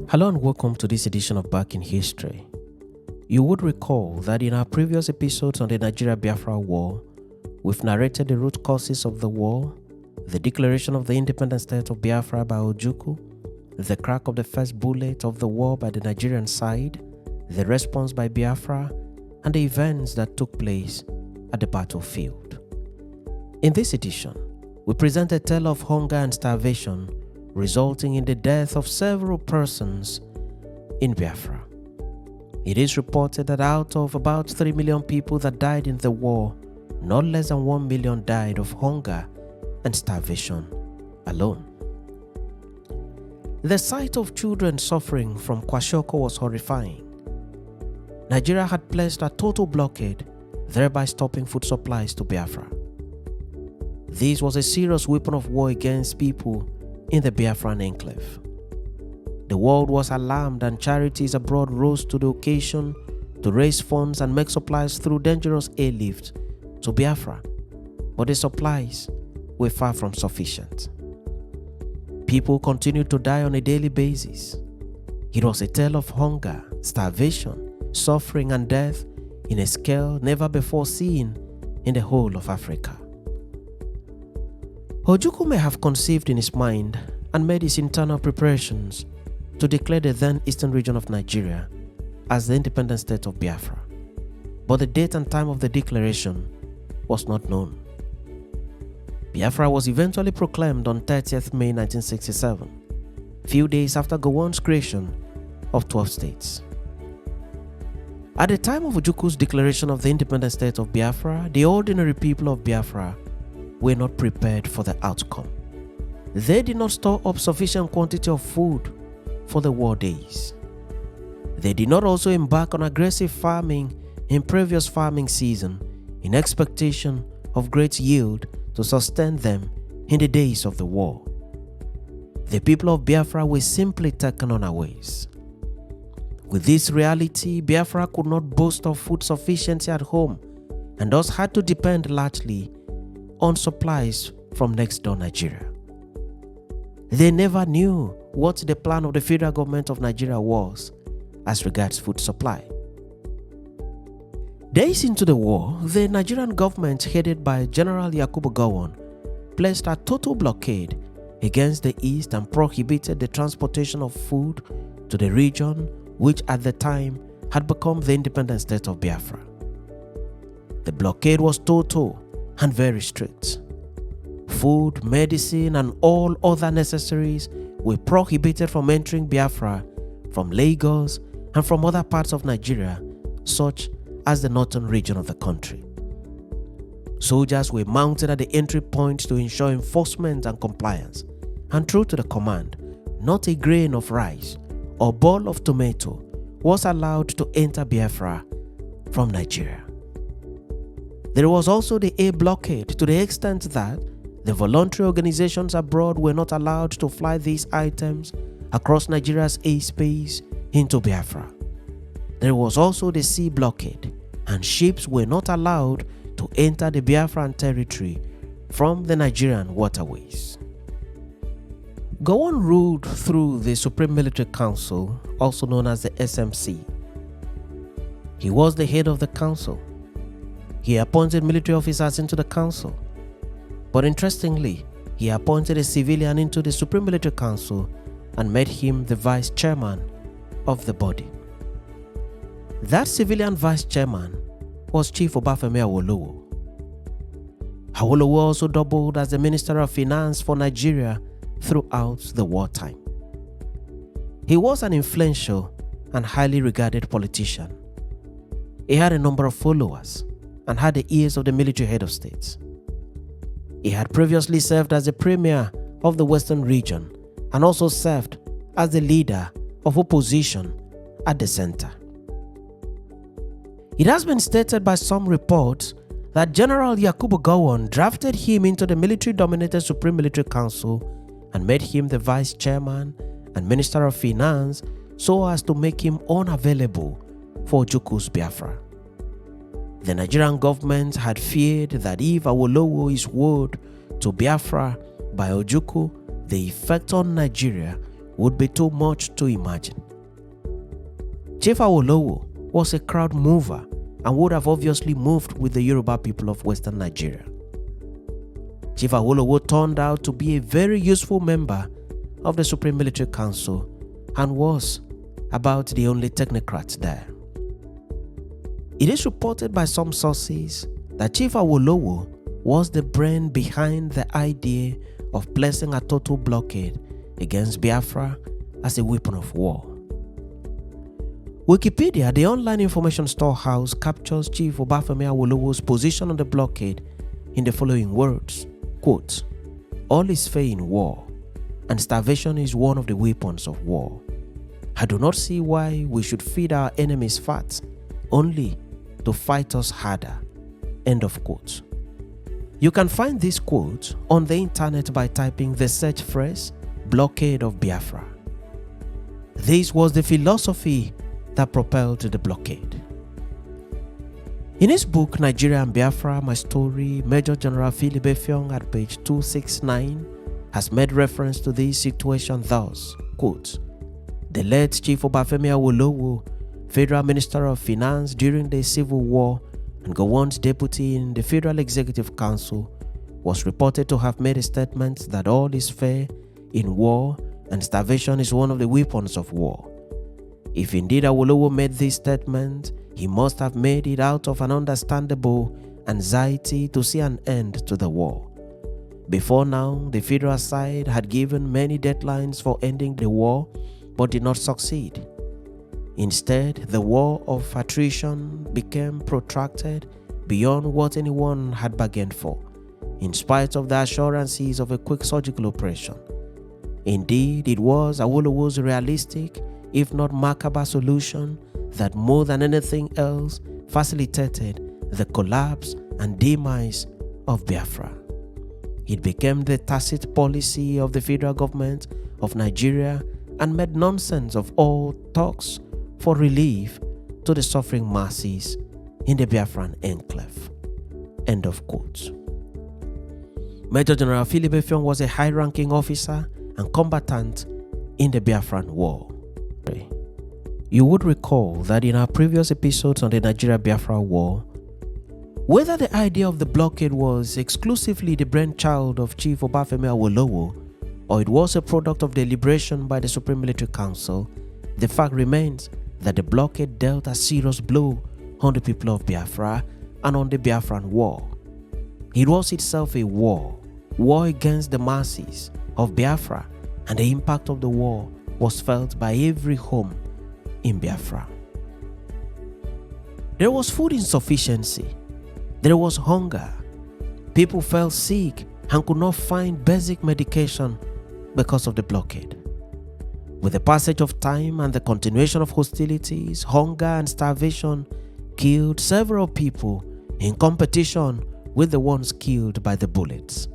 Hello and welcome to this edition of Back in History. You would recall that in our previous episodes on the Nigeria-Biafra War, we've narrated the root causes of the war, the declaration of the independent state of Biafra by Ojukwu, the crack of the first bullet of the war by the Nigerian side, the response by Biafra, and the events that took place at the battlefield. In this edition, we present a tale of hunger and starvation resulting in the death of several persons in Biafra. It is reported that out of about 3 million people that died in the war, not less than 1 million died of hunger and starvation alone. The sight of children suffering from kwashiorkor was horrifying. Nigeria had placed a total blockade, thereby stopping food supplies to Biafra. This was a serious weapon of war against people in the Biafran enclave. The world was alarmed and charities abroad rose to the occasion to raise funds and make supplies through dangerous airlift to Biafra, but the supplies were far from sufficient. People continued to die on a daily basis. It was a tale of hunger, starvation, suffering and death in a scale never before seen in the whole of Africa. Ojukwu may have conceived in his mind and made his internal preparations to declare the then eastern region of Nigeria as the independent state of Biafra, but the date and time of the declaration was not known. Biafra was eventually proclaimed on 30th May 1967, few days after Gowon's creation of 12 states. At the time of Ojukwu's declaration of the independent state of Biafra, the ordinary people of Biafra were not prepared for the outcome. They did not store up sufficient quantity of food for the war days. They did not also embark on aggressive farming in previous farming season in expectation of great yield to sustain them in the days of the war. The people of Biafra were simply taken unawares. With this reality, Biafra could not boast of food sufficiency at home and thus had to depend largely on supplies from next door Nigeria. They never knew what the plan of the federal government of Nigeria was as regards food supply. Days into the war, the Nigerian government headed by General Yakubu Gowon placed a total blockade against the east and prohibited the transportation of food to the region which at the time had become the independent state of Biafra. The blockade was total and very strict. Food, medicine, and all other necessaries were prohibited from entering Biafra from Lagos and from other parts of Nigeria, such as the northern region of the country. Soldiers were mounted at the entry points to ensure enforcement and compliance, and true to the command, not a grain of rice or ball of tomato was allowed to enter Biafra from Nigeria. There was also the air blockade to the extent that the voluntary organizations abroad were not allowed to fly these items across Nigeria's airspace into Biafra. There was also the sea blockade, and ships were not allowed to enter the Biafran territory from the Nigerian waterways. Gowon ruled through the Supreme Military Council, also known as the SMC. He was the head of the council. He appointed military officers into the council. But interestingly, he appointed a civilian into the Supreme Military Council and made him the vice chairman of the body. That civilian vice chairman was Chief Obafemi Awolowo. Awolowo also doubled as the Minister of Finance for Nigeria throughout the wartime. He was an influential and highly regarded politician. He had a number of followers and had the ears of the military head of state. He had previously served as the premier of the Western region and also served as the leader of opposition at the center. It has been stated by some reports that General Yakubu Gowon drafted him into the military-dominated Supreme Military Council and made him the vice chairman and Minister of Finance so as to make him unavailable for Ojukwu's Biafra. The Nigerian government had feared that if Awolowo is wooed to Biafra by Ojukwu, the effect on Nigeria would be too much to imagine. Chief Awolowo was a crowd mover and would have obviously moved with the Yoruba people of Western Nigeria. Chief Awolowo turned out to be a very useful member of the Supreme Military Council and was about the only technocrat there. It is reported by some sources that Chief Awolowo was the brain behind the idea of placing a total blockade against Biafra as a weapon of war. Wikipedia, the online information storehouse, captures Chief Obafemi Awolowo's position on the blockade in the following words, quote, "All is fair in war, and starvation is one of the weapons of war. I do not see why we should feed our enemies fat only to fight us harder." End of quote. You can find this quote on the internet by typing the search phrase, "Blockade of Biafra." This was the philosophy that propelled the blockade. In his book, Nigeria and Biafra, My Story, Major General Philip Effiong at page 269 has made reference to this situation thus, quote, "The late Chief Obafemi Awolowo, Federal Minister of Finance during the Civil War and Gowon's deputy in the Federal Executive Council, was reported to have made a statement that all is fair in war and starvation is one of the weapons of war. If indeed Awolowo made this statement, he must have made it out of an understandable anxiety to see an end to the war. Before now, the federal side had given many deadlines for ending the war but did not succeed. Instead, the war of attrition became protracted beyond what anyone had bargained for, in spite of the assurances of a quick surgical operation. Indeed, it was Awolowo's realistic, if not macabre solution that more than anything else facilitated the collapse and demise of Biafra. It became the tacit policy of the federal government of Nigeria and made nonsense of all talks for relief to the suffering masses in the Biafran enclave. End of quote. Major General Philip Effiong was a high-ranking officer and combatant in the Biafran War. You would recall that in our previous episodes on the Nigeria-Biafra War, whether the idea of the blockade was exclusively the brainchild of Chief Obafemi Awolowo or it was a product of deliberation by the Supreme Military Council, the fact remains that the blockade dealt a serious blow on the people of Biafra and on the Biafran War. It was itself a war against the masses of Biafra, and the impact of the war was felt by every home in Biafra. There was food insufficiency, there was hunger, people fell sick and could not find basic medication because of the blockade. With the passage of time and the continuation of hostilities, hunger and starvation killed several people in competition with the ones killed by the bullets.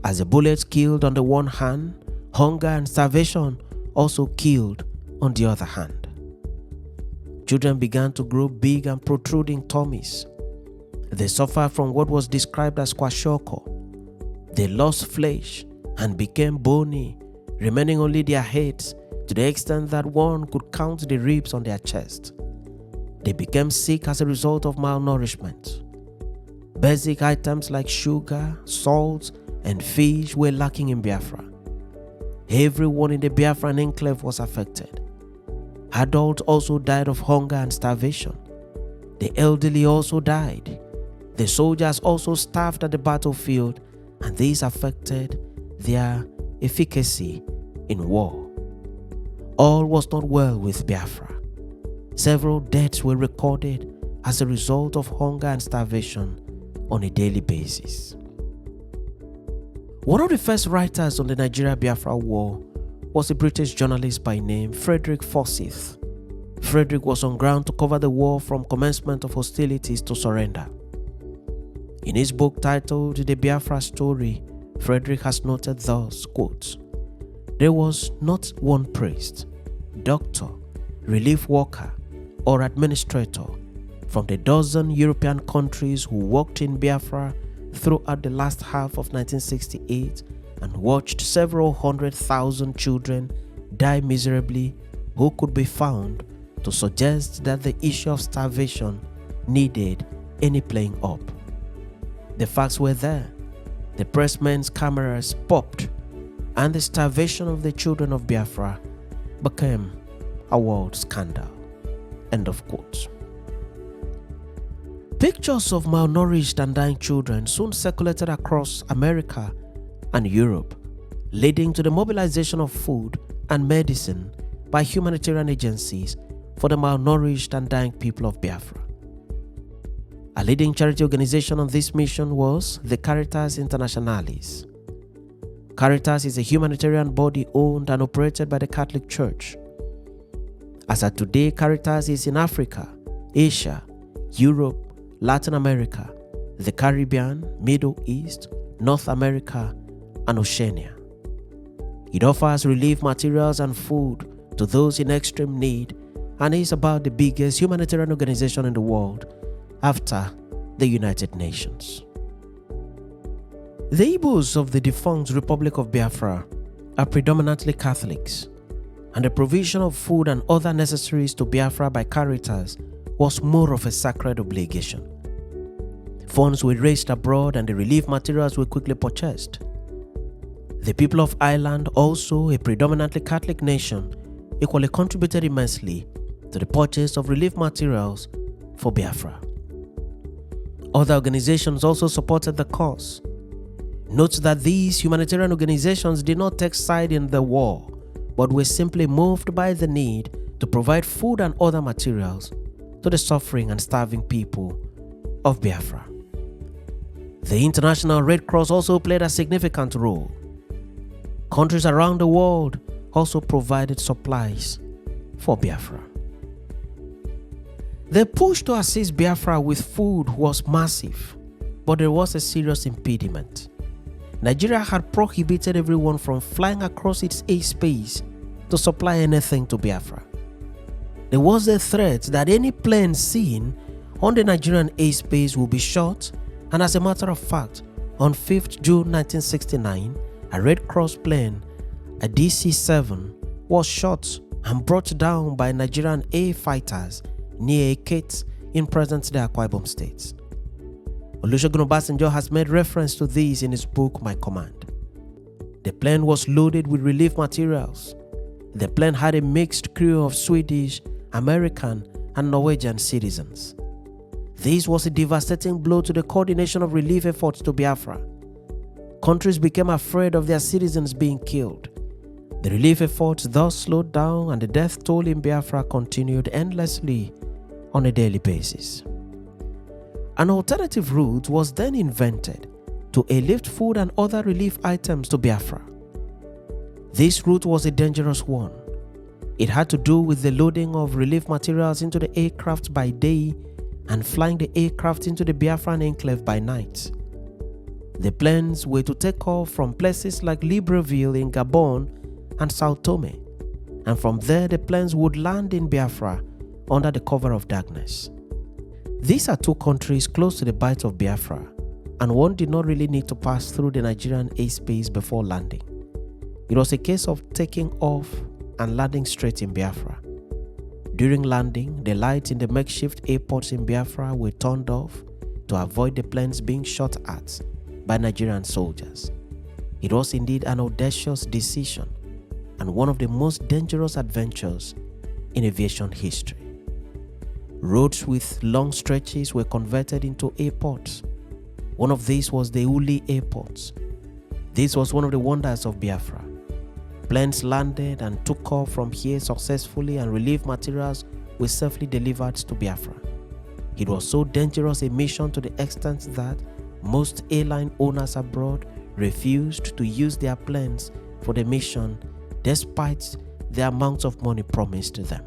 As the bullets killed on the one hand, hunger and starvation also killed on the other hand. Children began to grow big and protruding tummies. They suffered from what was described as kwashiorkor. They lost flesh and became bony, remaining only their heads to the extent that one could count the ribs on their chest. They became sick as a result of malnourishment. Basic items like sugar, salt, and fish were lacking in Biafra. Everyone in the Biafran enclave was affected. Adults also died of hunger and starvation. The elderly also died. The soldiers also starved at the battlefield, and this affected their efficacy in war. All was not well with Biafra. Several deaths were recorded as a result of hunger and starvation on a daily basis. One of the first writers on the Nigeria-Biafra War was a British journalist by name Frederick Forsyth. Frederick was on ground to cover the war from commencement of hostilities to surrender. In his book titled The Biafra Story, Frederick has noted thus, quote, "There was not one priest, doctor, relief worker, or administrator from the dozen European countries who worked in Biafra throughout the last half of 1968 and watched several 100,000 children die miserably, who could be found to suggest that the issue of starvation needed any playing up? The facts were there. The pressmen's cameras popped, and the starvation of the children of Biafra became a world scandal. End of quote. Pictures of malnourished and dying children soon circulated across America and Europe, leading to the mobilization of food and medicine by humanitarian agencies for the malnourished and dying people of Biafra. A leading charity organization on this mission was the Caritas Internationalis. Caritas is a humanitarian body owned and operated by the Catholic Church. As at today, Caritas is in Africa, Asia, Europe, Latin America, the Caribbean, Middle East, North America, and Oceania. It offers relief materials and food to those in extreme need and is about the biggest humanitarian organization in the world after the United Nations. The Igbos of the defunct Republic of Biafra are predominantly Catholics, and the provision of food and other necessaries to Biafra by Caritas was more of a sacred obligation. Funds were raised abroad and the relief materials were quickly purchased. The people of Ireland, also a predominantly Catholic nation, equally contributed immensely to the purchase of relief materials for Biafra. Other organizations also supported the cause. Note that these humanitarian organizations did not take side in the war, but were simply moved by the need to provide food and other materials to the suffering and starving people of Biafra. The International Red Cross also played a significant role. Countries around the world also provided supplies for Biafra. The push to assist Biafra with food was massive, but there was a serious impediment. Nigeria had prohibited everyone from flying across its airspace to supply anything to Biafra. There was a threat that any plane seen on the Nigerian airspace would be shot, and as a matter of fact, on 5th June 1969, a Red Cross plane, a DC-7, was shot and brought down by Nigerian air fighters near Ekiti in present-day Akwa Ibom State. Olusegun Obasanjo has made reference to this in his book, My Command. The plane was loaded with relief materials. The plane had a mixed crew of Swedish, American, and Norwegian citizens. This was a devastating blow to the coordination of relief efforts to Biafra. Countries became afraid of their citizens being killed. The relief efforts thus slowed down and the death toll in Biafra continued endlessly on a daily basis. An alternative route was then invented to airlift food and other relief items to Biafra. This route was a dangerous one. It had to do with the loading of relief materials into the aircraft by day and flying the aircraft into the Biafran enclave by night. The planes were to take off from places like Libreville in Gabon and Sao Tome, and from there the planes would land in Biafra under the cover of darkness. These are two countries close to the bight of Biafra, and one did not really need to pass through the Nigerian airspace before landing. It was a case of taking off and landing straight in Biafra. During landing, the lights in the makeshift airports in Biafra were turned off to avoid the planes being shot at by Nigerian soldiers. It was indeed an audacious decision and one of the most dangerous adventures in aviation history. Roads with long stretches were converted into airports. One of these was the Uli Airport. This was one of the wonders of Biafra. Planes landed and took off from here successfully, and relief materials were safely delivered to Biafra. It was so dangerous a mission to the extent that most airline owners abroad refused to use their planes for the mission despite the amount of money promised to them.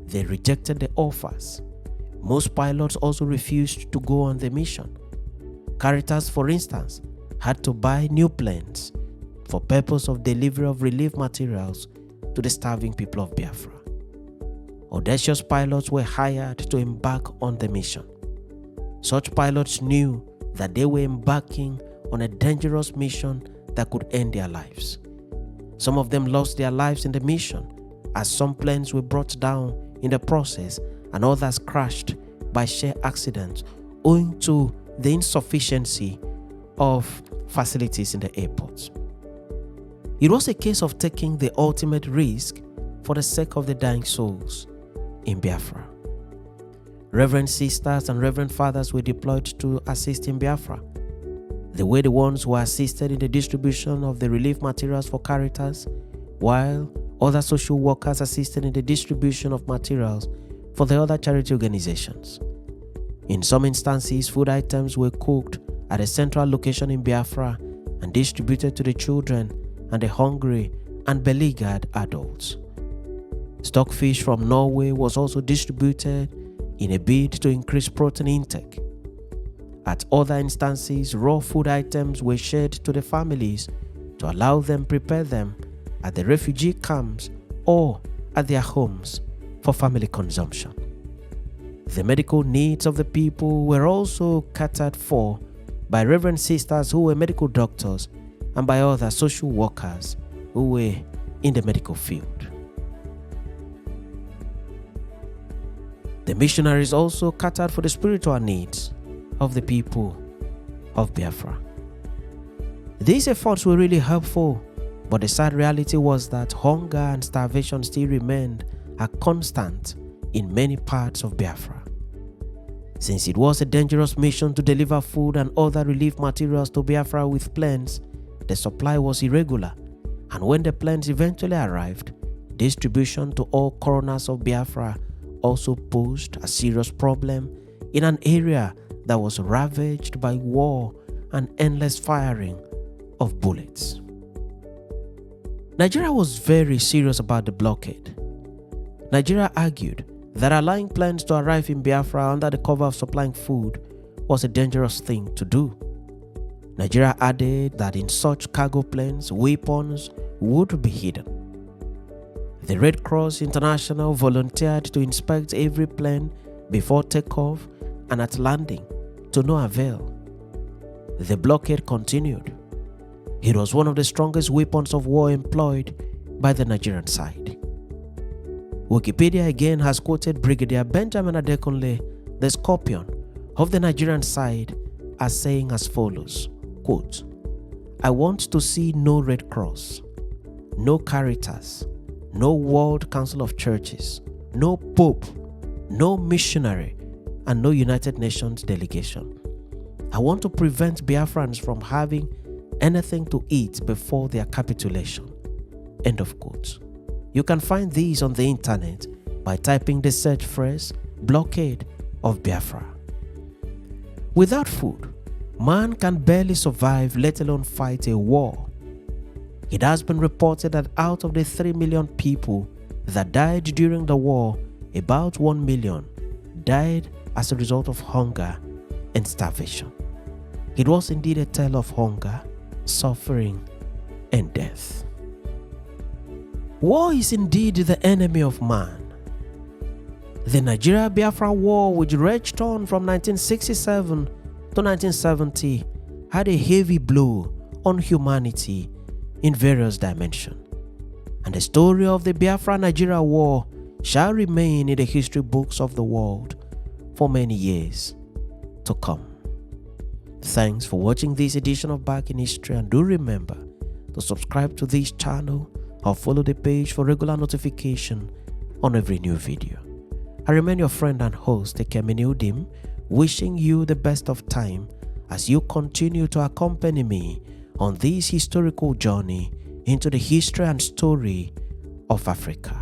They rejected the offers. Most pilots also refused to go on the mission. Caritas, for instance, had to buy new planes for purpose of delivery of relief materials to the starving people of Biafra. Audacious pilots were hired to embark on the mission. Such pilots knew that they were embarking on a dangerous mission that could end their lives. Some of them lost their lives in the mission, as some planes were brought down in the process and others crashed by sheer accident owing to the insufficiency of facilities in the airports. It was a case of taking the ultimate risk for the sake of the dying souls in Biafra. Reverend sisters and reverend fathers were deployed to assist in Biafra. They were the ones who assisted in the distribution of the relief materials for Caritas, while other social workers assisted in the distribution of materials for the other charity organizations. In some instances, food items were cooked at a central location in Biafra and distributed to the children and the hungry and beleaguered adults. Stockfish from Norway was also distributed in a bid to increase protein intake. At other instances, raw food items were shared to the families to allow them prepare them at the refugee camps or at their homes for family consumption. The medical needs of the people were also catered for by reverend sisters who were medical doctors and by other social workers who were in the medical field. The missionaries also catered for the spiritual needs of the people of Biafra. These efforts were really helpful, but the sad reality was that hunger and starvation still remained a constant in many parts of Biafra. Since it was a dangerous mission to deliver food and other relief materials to Biafra with planes, the supply was irregular, and when the planes eventually arrived, distribution to all corners of Biafra also posed a serious problem in an area that was ravaged by war and endless firing of bullets. Nigeria was very serious about the blockade. Nigeria argued that allowing planes to arrive in Biafra under the cover of supplying food was a dangerous thing to do. Nigeria added that in such cargo planes, weapons would be hidden. The Red Cross International volunteered to inspect every plane before takeoff and at landing, to no avail. The blockade continued. It was one of the strongest weapons of war employed by the Nigerian side. Wikipedia again has quoted Brigadier Benjamin Adekunle, the Scorpion of the Nigerian side, as saying as follows, quote, "I want to see no Red Cross, no Caritas, no World Council of Churches, no Pope, no missionary, and no United Nations delegation. I want to prevent Biafrans from having anything to eat before their capitulation." End of quote. You can find these on the internet by typing the search phrase "blockade of Biafra." Without food, man can barely survive, let alone fight a war. It has been reported that out of the 3 million people that died during the war, about 1 million died as a result of hunger and starvation. It was indeed a tale of hunger, suffering, and death. War is indeed the enemy of man. The Nigeria-Biafra War, which raged on from 1967 to 1970, had a heavy blow on humanity in various dimensions. And the story of the Biafra-Nigeria War shall remain in the history books of the world for many years to come. Thanks for watching this edition of Back in History, and do remember to subscribe to this channel or follow the page for regular notification on every new video. I remain your friend and host, Ekemini Udim, wishing you the best of time as you continue to accompany me on this historical journey into the history and story of Africa.